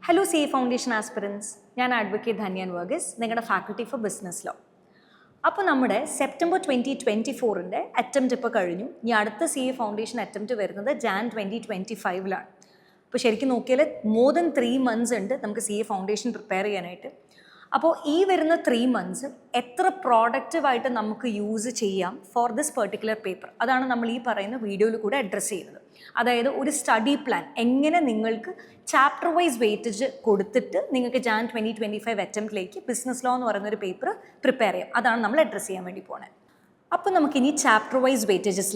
Hello CA Foundation aspirants, I am Advocate Dhanya and Varghese, Faculty for Business Law. Now, we September 2024 attempt now CA Foundation attempt Jan 2025. More than 3 months we CA Foundation prepare. Now, in 3 months, how productive we use for this particular paper. That's what we will video address. That is a study plan. How chapter wise weightage you Jan 2025 attempt business law paper prepare. That's what we will address. Now, we will chapter wise weightages.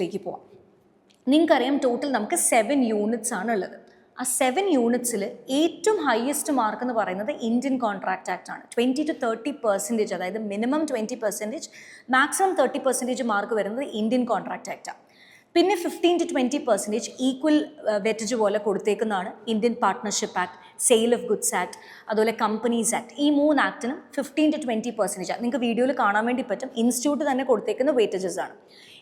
Total 7 units. A 7 units the highest mark in the Indian Contract Act 20 to 30%, that is minimum 20%, maximum 30% mark in the Indian Contract Act. Pinne 15 to 20% equal weightage vola Indian Partnership Act, Sale of Goods Act, adole Companies Act. Ee moon act 15 to 20%. Ninka video le kaana vendi pattum institute thanne koduttekkunna weightages aanu.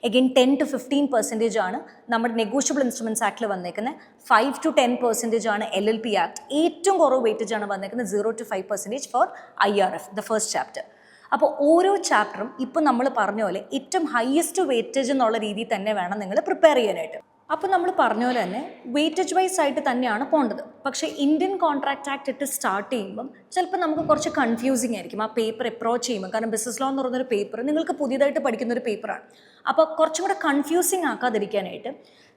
Again 10 to 15% aanu nammade Negotiable Instruments Act il vannekkunna, 5 to 10% aanu LLP Act. Ettavum koravu weightage aanu vannekkunna 0 to 5% for IRF, the first chapter. അപ്പോൾ ഓരോ ചാപ്റ്ററും ഇപ്പോൾ നമ്മൾ പറഞ്ഞ പോലെ ഏറ്റവും highest weightage എന്നുള്ള രീതിയിൽ തന്നെ വേണം നിങ്ങൾ പ്രിപ്പയർ ചെയ്യാനായിട്ട്. അപ്പോൾ നമ്മൾ പറഞ്ഞ പോലെ തന്നെ വെയിറ്റേജ് വൈസ് ആയിട്ട് തന്നെയാണ് പോകേണ്ടത്. പക്ഷേ ഇന്ത്യൻ കോൺട്രാക്ട് ആക്ട് ഇട്ട് സ്റ്റാർട്ട് ചെയ്യുമ്പം ചിലപ്പോൾ നമുക്ക് കുറച്ച് കൺഫ്യൂസിങ് ആയിരിക്കും ആ പേപ്പർ അപ്രോച്ച് ചെയ്യുമ്പോൾ. കാരണം ബിസിനസ് ലോ എന്ന് പറയുന്നൊരു പേപ്പർ നിങ്ങൾക്ക് പുതിയതായിട്ട് പഠിക്കുന്നൊരു പേപ്പറാണ്. അപ്പോൾ കുറച്ചും കൂടെ കൺഫ്യൂസിങ് ആക്കാതിരിക്കാനായിട്ട്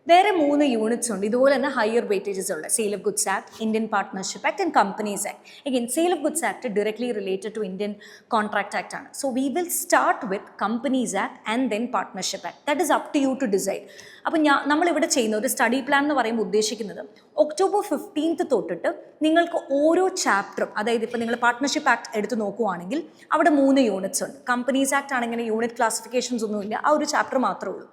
വേറെ 3 യൂണിറ്റ്സ് ഉണ്ട് ഇതുപോലെ തന്നെ ഹയർ വെയിറ്റേജസ് ഉള്ള sale of goods act, Indian partnership act and companies act. Again sale of goods act directly related to Indian contract act ആണ്. So we will start with companies act and then partnership act. That is up to you to decide. അപ്പോൾ നമ്മളിവിടെ ചെയ്യുന്ന ഒരു study plan എന്ന് പറയുമ്പോൾ ഉദ്ദേശിക്കുന്നത് October 15 തൊട്ടിട്ട് നിങ്ങൾക്ക് ഓരോ ചാപ്റ്ററും, അതായത് ഇപ്പോൾ നിങ്ങൾ പാർട്ട്ണർഷിപ്പ് ആക്ട് എടുത്ത് നോക്കുവാണെങ്കിൽ അവിടെ 3 യൂണിറ്റ്സ് ഉണ്ട്. കമ്പനീസ് ആക്ട് ആണെങ്കിൽ യൂണിറ്റ് ക്ലാസിഫിക്കേഷൻസ് ഒന്നുമില്ല, ആ ഒരു ചാപ്റ്റർ മാത്രമേ ഉള്ളൂ.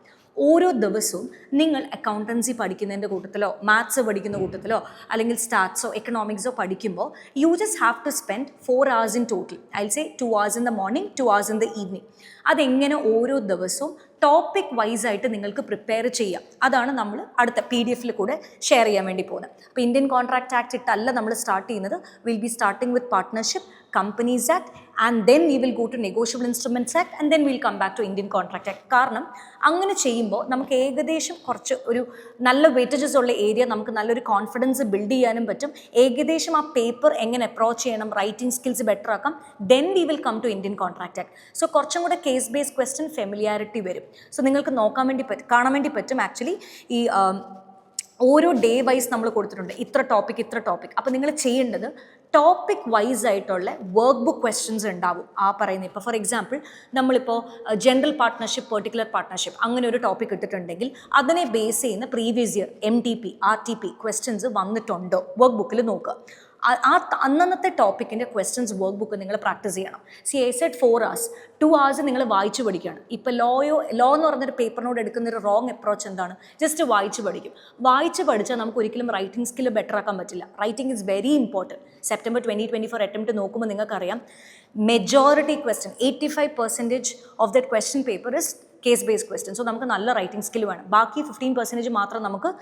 ഓരോ ദിവസവും നിങ്ങൾ അക്കൗണ്ടൻസി പഠിക്കുന്നതിൻ്റെ കൂട്ടത്തിലോ മാത്സ് പഠിക്കുന്ന കൂട്ടത്തിലോ അല്ലെങ്കിൽ സ്റ്റാറ്റ്സോ എക്കണോമിക്സോ പഠിക്കുമ്പോൾ you just have to spend 4 hours in total. I will say 2 hours in the morning, 2 hours in the evening. അതെങ്ങനെ ഓരോ ദിവസവും ടോപ്പിക് വൈസ് ആയിട്ട് നിങ്ങൾക്ക് പ്രിപ്പയർ ചെയ്യാം. അതാണ് നമ്മൾ അടുത്ത PDF കൂടെ ഷെയർ ചെയ്യാൻ വേണ്ടി പോകുന്നത്. അപ്പോൾ ഇന്ത്യൻ കോൺട്രാക്ട് ആക്ട് ഇട്ടല്ല നമ്മൾ സ്റ്റാർട്ട് ചെയ്യുന്നത്. Will be starting with partnership, companies act and then we will go to negotiable instruments act and then will come back to Indian contract act. കാരണം അങ്ങനെ ചെയ്യുമ്പോൾ നമുക്ക് ഏകദേശം കുറച്ച് ഒരു നല്ല വെയിറ്റേജസ് ഉള്ള ഏരിയ നമുക്ക് നല്ലൊരു കോൺഫിഡൻസ് ബിൽഡ് ചെയ്യാനും പറ്റും. ഏകദേശം ആ പേപ്പർ എങ്ങനെ അപ്രോച്ച് ചെയ്യണം, റൈറ്റിംഗ് സ്കിൽസ് ബെറ്റർ ആക്കാം. Then we will come to Indian contract act. So കുറച്ചും കൂടെ കേസ് ബേസ്ഡ് ക്വസ്റ്റ്യൻ ഫെമിലിയാരിറ്റി വരും. സോ നിങ്ങൾക്ക് കാണാൻ വേണ്ടി പറ്റും ആക്ച്വലി ഈ ഓരോ ഡേ വൈസ് നമ്മൾ കൊടുത്തിട്ടുണ്ട് ഇത്ര ടോപ്പിക്. അപ്പോൾ നിങ്ങൾ ചെയ്യേണ്ടത് ടോപ്പിക് വൈസ് ആയിട്ടുള്ള വർക്ക് ബുക്ക് ക്വസ്റ്റ്യൻസ് ഉണ്ടാവും ആ പറയുന്നത്. ഇപ്പോൾ ഫോർ എക്സാമ്പിൾ നമ്മളിപ്പോൾ ജനറൽ പാർട്ട്ണർഷിപ്പ്, പെർട്ടിക്കുലർ പാർട്ട്ണർഷിപ്പ് അങ്ങനെ ഒരു ടോപ്പിക് ഇട്ടിട്ടുണ്ടെങ്കിൽ അതിനെ ബേസ് ചെയ്യുന്ന previous year MTP, RTP questions വന്നിട്ടുണ്ടോ വർക്ക് ബുക്കിൽ നോക്കുക. അന്നത്തെ ടോപ്പിക്കിൻ്റെ ക്വസ്റ്റ്യൻസ് വർക്ക് ബുക്ക് നിങ്ങൾ പ്രാക്ടീസ് ചെയ്യണം. I said 4 hours, 2 hours നിങ്ങൾ വായിച്ച് പഠിക്കുകയാണ്. ഇപ്പോൾ ലോ എന്ന് പറഞ്ഞൊരു പേപ്പറിനോട് എടുക്കുന്നൊരു റോങ് അപ്രോച്ച് എന്താണ്? ജസ്റ്റ് വായിച്ച് പഠിക്കും. വായിച്ച് പഠിച്ചാൽ നമുക്ക് ഒരിക്കലും റൈറ്റിംഗ് സ്കില്ല് ബെറ്റർ ആക്കാൻ പറ്റില്ല. Writing is very important. September 2024 attempt നോക്കുമ്പോൾ നിങ്ങൾക്കറിയാം majority question 85% of that question paper is case based question. So നമുക്ക് നല്ല റൈറ്റിംഗ് സ്കിൽ വേണം. ബാക്കി 15% മാത്രം നമുക്ക്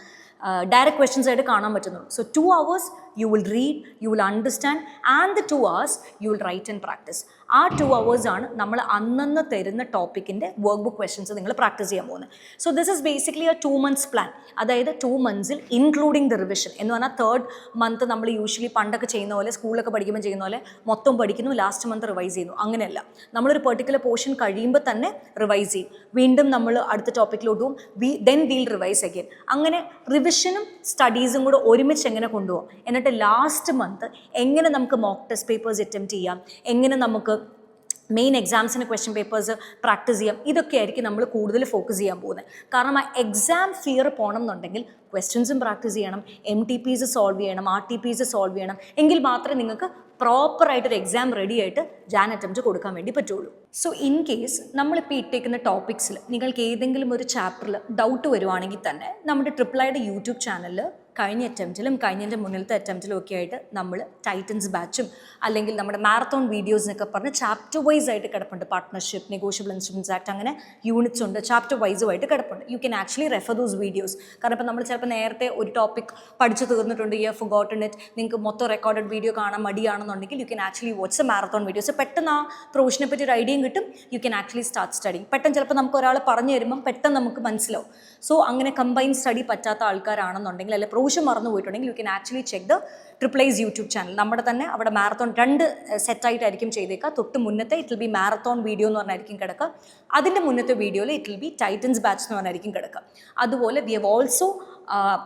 ഡയറക്റ്റ് ക്വസ്റ്റ്യൻസ് ആയിട്ട് കാണാൻ പറ്റുന്നുള്ളൂ. So 2 hours you will read, you will understand, and the 2 hours you will write and practice. ആ 2 hours ആണ് നമ്മൾ അന്നന്ന് തരുന്ന ടോപ്പിക്കിൻ്റെ വർക്ക് ബുക്ക് ക്വസ്റ്റ്യൻസ് നിങ്ങൾ പ്രാക്ടീസ് ചെയ്യാൻ പോകുന്നത്. So this is basically a 2 months plan. അതായത് 2 months ഇൻക്ലൂഡിങ് ദ റിവിഷൻ എന്ന് പറഞ്ഞാൽ 3rd month നമ്മൾ യൂഷ്വലി പണ്ടൊക്കെ ചെയ്യുന്ന പോലെ സ്കൂളിലൊക്കെ പഠിക്കുമ്പോൾ ചെയ്യുന്ന പോലെ മൊത്തം പഠിക്കുന്നു, ലാസ്റ്റ് മന്ത് റിവൈസ് ചെയ്യുന്നു. അങ്ങനെയല്ല, നമ്മളൊരു പെർട്ടിക്കുലർ പോർഷൻ കഴിയുമ്പോൾ തന്നെ റിവൈസ് ചെയ്യും. വീണ്ടും നമ്മൾ അടുത്ത ടോപ്പിക്കിലോട്ട് പോകും, ദെൻ വീൽ റിവൈസ് അഗെയിൻ. അങ്ങനെ റിവിഷനും സ്റ്റഡീസും കൂടെ ഒരുമിച്ച് എങ്ങനെ കൊണ്ടുപോകാം, എന്നിട്ട് ലാസ്റ്റ് മന്ത് എങ്ങനെ നമുക്ക് മോക്ക് ടെസ്റ്റ് പേപ്പേഴ്സ് അറ്റംപ്റ്റ് ചെയ്യാം, എങ്ങനെ നമുക്ക് മെയിൻ എക്സാംസിന് ക്വസ്റ്റ്യൻ പേപ്പേഴ്സ് പ്രാക്ടീസ് ചെയ്യാം. ഇതൊക്കെ ആയിരിക്കും നമ്മൾ കൂടുതൽ ഫോക്കസ് ചെയ്യാൻ പോകുന്നത്. കാരണം ആ എക്സാം ഫിയർ പോകണം എന്നുണ്ടെങ്കിൽ ക്വസ്റ്റ്യൻസും പ്രാക്ടീസ് ചെയ്യണം, MTPs സോൾവ് ചെയ്യണം, RTPs സോൾവ് ചെയ്യണം. എങ്കിൽ മാത്രമേ നിങ്ങൾക്ക് പ്രോപ്പറായിട്ടൊരു എക്സാം റെഡി ആയിട്ട് ജാൻ അറ്റംപ്റ്റ് കൊടുക്കാൻ വേണ്ടി പറ്റുള്ളൂ. സോ ഇൻ കേസ് നമ്മളിപ്പോൾ ഇട്ടേക്കുന്ന ടോപ്പിക്സിൽ നിങ്ങൾക്ക് ഏതെങ്കിലും ഒരു ചാപ്റ്ററിൽ ഡൗട്ട് വരുവാണെങ്കിൽ തന്നെ നമ്മുടെ ട്രിപ്പിൾ ഐയുടെ യൂട്യൂബ് ചാനലിൽ കഴിഞ്ഞ അറ്റംപ്റ്റിലും കഴിഞ്ഞതിൻ്റെ മുന്നിലത്തെ അറ്റംപ്റ്റിലും ഒക്കെ ആയിട്ട് നമ്മൾ ടൈറ്റൻസ് ബാച്ചും അല്ലെങ്കിൽ നമ്മുടെ മാരത്തോൺ വീഡിയോസ് എന്നൊക്കെ പറഞ്ഞ് ചാപ്റ്റർ വൈസ് ആയിട്ട് കിടപ്പുണ്ട്. പാർട്ട്ണർഷിപ്പ്, നെഗോഷ്യബിൾ ഇൻസ്ട്രുമെൻറ്റ്സ് ആക്ട്, അങ്ങനെ യൂണിറ്റ്സ് ഉണ്ട്, ചാപ്റ്റർ വൈസുമായിട്ട് കിടപ്പുണ്ട്. U can actually refer those videos. കാരണം ഇപ്പോൾ നമ്മൾ ചിലപ്പോൾ നേരത്തെ ഒരു ടോപ്പിക് പഠിച്ചു തീർന്നിട്ടുണ്ട്, യു ഹാവ് ഫൊഗോട്ടൺ ഇറ്റ്, നിങ്ങൾക്ക് മൊത്തം റെക്കോർഡഡ് വീഡിയോ കാണാൻ മടിയാണെന്നുണ്ടെങ്കിൽ you can actually watch the marathon videos. പെട്ടെന്ന് ആ പ്രൊവിഷനെ പറ്റി ഒരു ഐഡിയയും കിട്ടും. You can actually start studying. പെട്ടെന്ന് ചിലപ്പോൾ നമുക്ക് ഒരാൾ പറഞ്ഞു തരുമ്പം പെട്ടെന്ന് നമുക്ക് മനസ്സിലാവും. സോ അങ്ങനെ കമ്പൈൻ സ്റ്റഡി പറ്റാത്ത ആൾക്കാരാണെന്നുണ്ടെങ്കിൽ അല്ലെങ്കിൽ പ്രൊവിഷൻ മറന്നു പോയിട്ടുണ്ടെങ്കിൽ you can actually check the ട്രിപ്പിളൈസ് യൂട്യൂബ് ചാനൽ. നമ്മുടെ തന്നെ അവിടെ മാരത്തോൺ 2 സെറ്റായിട്ടായിരിക്കും ചെയ്തേക്കുക. തൊട്ട് മുന്നത്തെ it will be marathon video എന്ന് പറഞ്ഞായിരിക്കും കിടക്കുക. അതിൻ്റെ മുന്നത്തെ വീഡിയോയിൽ it will be Titans batch എന്ന് പറഞ്ഞായിരിക്കും കിടക്കുക. അതുപോലെ we have also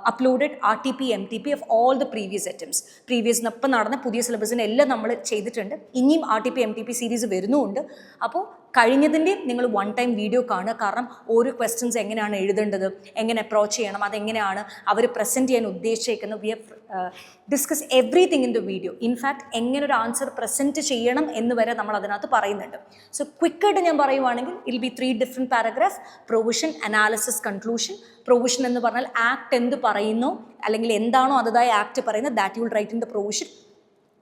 uploaded RTP, MTP of all the previous attempts. പ്രീവിയസിനൊപ്പം നടന്ന പുതിയ സിലബസിനെ എല്ലാം നമ്മൾ ചെയ്തിട്ടുണ്ട്. ഇനിയും RTP, MTP സീരീസ് വരുന്നുമുണ്ട്. അപ്പോൾ കഴിഞ്ഞതിൻ്റെയും നിങ്ങൾ 1 ടൈം വീഡിയോ കാണുക. കാരണം ഓരോ ക്വസ്റ്റ്യൻസ് എങ്ങനെയാണ് എഴുതേണ്ടത്, എങ്ങനെ അപ്രോച്ച് ചെയ്യണം, അതെങ്ങനെയാണ് അവർ പ്രസൻറ്റ് ചെയ്യാൻ ഉദ്ദേശിക്കുന്നത്. We have discuss everything in the video. In fact എങ്ങനെ ഒരു ആൻസർ പ്രസൻറ്റ് ചെയ്യണം എന്ന് വരെ നമ്മൾ അതിനകത്ത് പറയുന്നുണ്ട്. സോ ക്വിക്കായിട്ട് ഞാൻ പറയുവാണെങ്കിൽ it be 3 different paragraph: provision, analysis, conclusion. Provision എന്ന് പറഞ്ഞാൽ ആക്ട് എന്ത് പറയുന്നു അല്ലെങ്കിൽ എന്താണോ അതതായ ആക്ട് പറയുന്നത്, that you will write in the provision,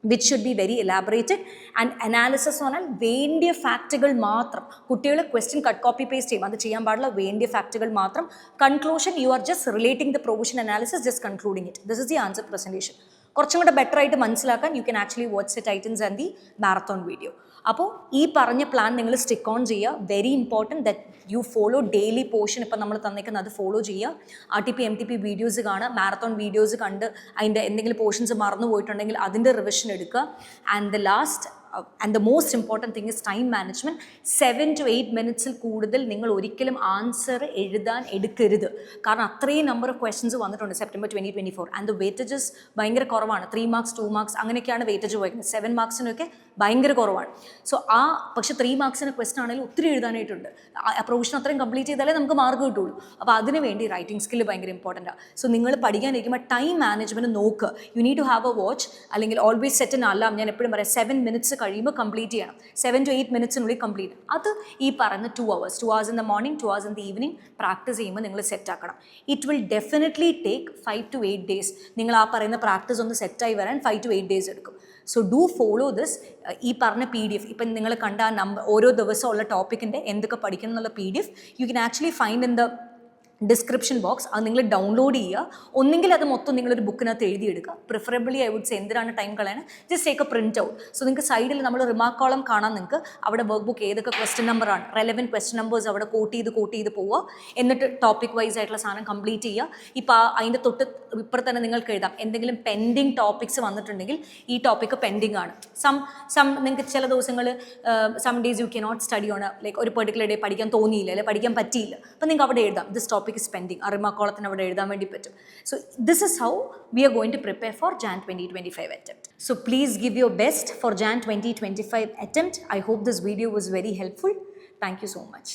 which should be very elaborated. And analysis പറഞ്ഞാൽ വേണ്ടിയ ഫാക്റ്റുകൾ മാത്രം. കുട്ടികൾ ക്വസ്റ്റ്യൻ കട്ട് കോപ്പി പേസ്റ്റ് ചെയ്യും, അത് ചെയ്യാൻ പാടില്ല. വേണ്ടിയ ഫാക്റ്റുകൾ മാത്രം. Conclusion, you are just relating the provision analysis, just concluding it. This is the answer presentation. കുറച്ചും കൂടെ ബെറ്റർ ആയിട്ട് മനസ്സിലാക്കാൻ U can actually watch the Titans and the marathon video. അപ്പോൾ ഈ പറഞ്ഞ പ്ലാൻ നിങ്ങൾ സ്റ്റിക്ക് ഓൺ ചെയ്യുക. Very important that you follow daily portion. ഇപ്പം നമ്മൾ തന്നേക്കുന്നത് അത് ഫോളോ ചെയ്യുക. RTP, MTP വീഡിയോസ് കാണുക. മാരത്തോൺ വീഡിയോസ് കണ്ട് അതിൻ്റെ എന്തെങ്കിലും പോർഷൻസ് മറന്നു പോയിട്ടുണ്ടെങ്കിൽ അതിൻ്റെ റിവിഷൻ എടുക്കുക. And the last and the most important thing is time management. 7 to 8 മിനിറ്റ്സിൽ കൂടുതൽ നിങ്ങൾ ഒരിക്കലും ആൻസർ എഴുതാൻ എടുക്കരുത്. കാരണം അത്രയും നമ്പർ ഓഫ് ക്വസ്റ്റ്യൻസ് വന്നിട്ടുണ്ട് സെപ്റ്റംബർ 2024. ആൻഡ് ദ വെയിറ്റേജസ് ഭയങ്കര കുറവാണ്. 3 മാർക്സ് 2 മാർക്സ് അങ്ങനെയൊക്കെയാണ് വെയിറ്റേജ് പോയിരിക്കുന്നത്. 7 മാർക്സിനൊക്കെ ഭയങ്കര കുറവാണ്. സോ പക്ഷേ 3 മാർക്സിന് ക്വസ്റ്റൻ ആണെങ്കിലും ഒത്തിരി എഴുതാനായിട്ടുണ്ട്. ആ പ്രൊവിഷൻ അത്രയും കംപ്ലീറ്റ് ചെയ്താലേ നമുക്ക് മാർക്ക് കിട്ടുള്ളൂ. അപ്പോൾ അതിന് വേണ്ടി റൈറ്റിംഗ് സ്കില്ല് ഭയങ്കര ഇമ്പോർട്ടൻ്റ് ആണ്. സോ നിങ്ങൾ പഠിക്കാനിരിക്കുമ്പോൾ ടൈം മാനേജ്മെൻറ്റ് നോക്കുക. You need to have a watch അല്ലെങ്കിൽ ഓൾവേസ് സെറ്റ് ഇൻ അലാം. ഞാൻ എപ്പോഴും പറയാം 7 മിനിറ്റ്സ് കഴിയുമ്പോൾ കംപ്ലീറ്റ് ചെയ്യണം. 7 to 8 മിനിറ്റ്സിനുള്ളിൽ കംപ്ലീറ്റ്. അത് ഈ പറയുന്ന 2 hours in the morning, 2 hours in the evening practice ചെയ്യുമ്പോൾ നിങ്ങൾ സെറ്റ് ആക്കണം. It will definitely take 5 to 8 days. നിങ്ങൾ ആ പറയുന്ന പ്രാക്ടീസ് ഒന്ന് സെറ്റായി വരാൻ 5 to 8 days എടുക്കും. So do follow this. ഈ പറഞ്ഞ PDF ഇപ്പം നിങ്ങൾ കണ്ട ആ നമ്പർ ഓരോ ദിവസമുള്ള ടോപ്പിക്കിൻ്റെ എന്തൊക്കെ പഠിക്കണം എന്നുള്ള PDF U can actually find in the description box. അത് നിങ്ങൾ ഡൗൺലോഡ് ചെയ്യുക. ഒന്നെങ്കിൽ അത് മൊത്തം നിങ്ങളൊരു ബുക്കിനകത്ത് എഴുതിയെടുക്കുക. പ്രിഫറബിളി ഐ വുഡ് സേ എന്തിനാണ് ടൈം കളയാൻ, just take A print out. So നിങ്ങൾക്ക് സൈഡിൽ നമ്മൾ റിമാർക്ക് കോളം കാണാൻ നിങ്ങൾക്ക് അവിടെ വർക്ക് ബുക്ക് ഏതൊക്കെ ക്വസ്റ്റ്യൻ നമ്പറാണ് റെലവൻറ്റ് ക്വസ്റ്റ്യൻ നമ്പേഴ്സ് അവിടെ കോട്ട് ചെയ്ത് പോവുക. എന്നിട്ട് ടോപ്പിക് വൈസ് ആയിട്ടുള്ള സാധനം കംപ്ലീറ്റ് ചെയ്യുക. ഇപ്പോൾ അതിൻ്റെ തൊട്ട് ഇപ്പുറത്ത് തന്നെ നിങ്ങൾക്ക് എഴുതാം എന്തെങ്കിലും പെൻഡിങ് ടോപ്പിക്സ് വന്നിട്ടുണ്ടെങ്കിൽ ഈ ടോപ്പിക്ക് പെൻഡിങ് ആണ്. നിങ്ങൾക്ക് ചില ദിവസങ്ങൾ some days you cannot study on like ഒരു പെർട്ടിക്കുലർ ഡേ പഠിക്കാൻ തോന്നിയില്ല അല്ലെങ്കിൽ പഠിക്കാൻ പറ്റിയില്ല. അപ്പോൾ നിങ്ങൾക്ക് അവിടെ എഴുതാം ദിസ് topic is pending. ആ റിമാർക്കോളത്തിന് അവിടെ എഴുതാൻ വേണ്ടി പറ്റും. So this is how we are going to prepare for Jan 2025 attempt. So please give your best for Jan 2025 attempt. I hope this video was very helpful. Thank you so much.